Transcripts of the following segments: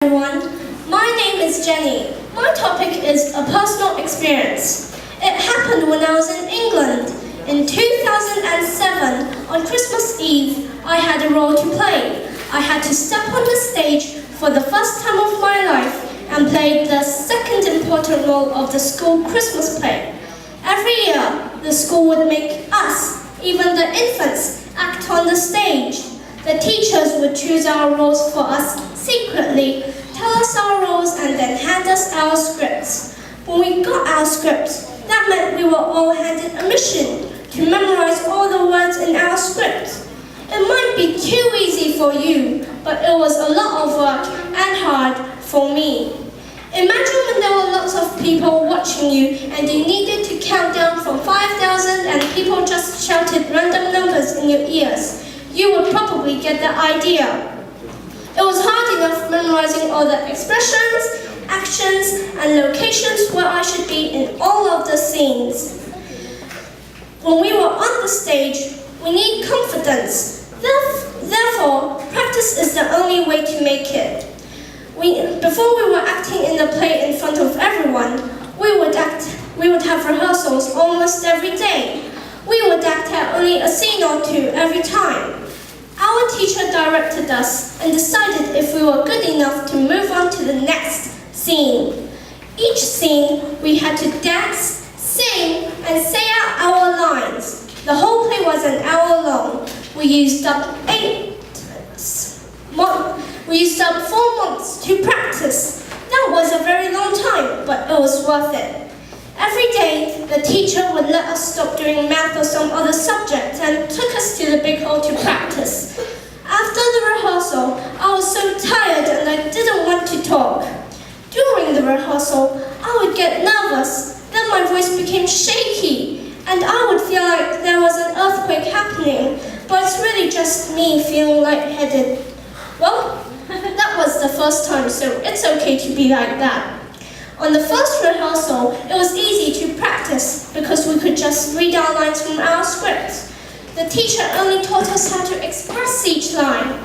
Everyone, my name is Jenny. My topic is a personal experience. It happened when I was in England. In 2007, on Christmas Eve, I had a role to play. I had to step on the stage for the first time of my life and play the second important role of the school Christmas play. Every year, the school would make us, even the infants, act on the stage. The teachers would choose our roles for us secretly, tell us our roles, and then hand us our scripts. When we got our scripts, that meant we were all handed a mission to memorize all the words in our script. It might be too easy for you, but it was a lot of work and hard for me. Imagine when there were lots of people watching you and you needed to count down from 5,000 and people just shouted random numbers in your ears. You would probably get the idea. It was hard enough memorizing all the expressions, actions, and locations where I should be in all of the scenes. When we were on the stage, we need confidence. Therefore, practice is the only way to make it. Before we were acting in the play in front of everyone, we would have rehearsals almost every day. We would act out only a scene or two every time. Our teacher directed us and decided if we were good enough to move on to the next scene. Each scene, we had to dance, sing, and say out our lines. The whole play was an hour long. We used up 4 months to practice. That was a very long time, but it was worth it. Every day, the teacher would let us stop doing math or some other subject and took us to the big hall to practice. After the rehearsal, I was so tired and I didn't want to talk. During the rehearsal, I would get nervous, then my voice became shaky, and I would feel like there was an earthquake happening, but it's really just me feeling lightheaded. Well, that was the first time, so it's okay to be like that. On the first rehearsal, it was easy to practice because we could just read our lines from our scripts. The teacher only taught us how to express each line.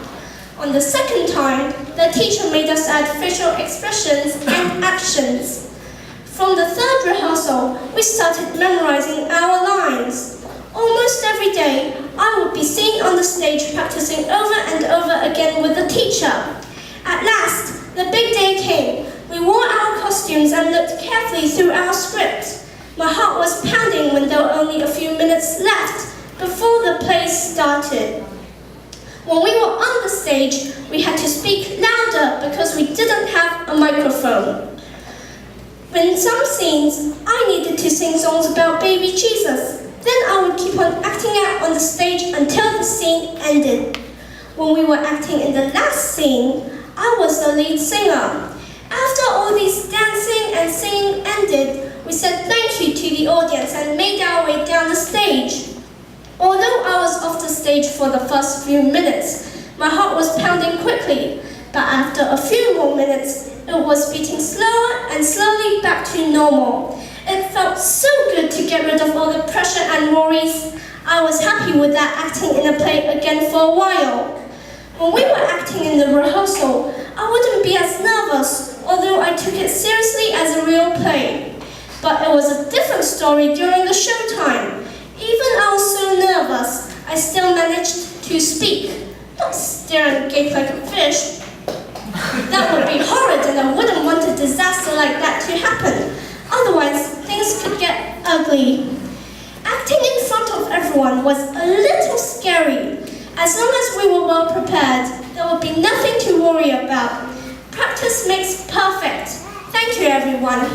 On the second time, the teacher made us add facial expressions and actions. From the third rehearsal, we started memorizing our lines. Almost every day, I would be seen on the stage practicing over and over again with the teacher. At last, the big day came. We wore our costumes and looked carefully through our script. My heart was pounding when there were only a few minutes left before the play started. When we were on the stage, we had to speak louder because we didn't have a microphone. In some scenes, I needed to sing songs about baby Jesus. Then I would keep on acting out on the stage until the scene ended. When we were acting in the last scene, I was the lead singer. After all these dancing and singing ended, we said thank you to the audience and made our way down the stage. Although I was off the stage for the first few minutes, my heart was pounding quickly, but after a few more minutes, it was beating slower and slowly back to normal. It felt so good to get rid of all the pressure and worries. I was happy with that acting in a play again for a while. When we were acting in the rehearsal, I wouldn't be as nervous, although I took it seriously as a real play. But it was a different story during the showtime. Even I was so nervous, I still managed to speak. Not stare and gape like a fish. That would be horrid and I wouldn't want a disaster like that to happen. Otherwise, things could get ugly. Acting in front of everyone was a little scary. As long as we were well prepared, there would be nothing to worry about. Practice makes perfect. Thank you, everyone.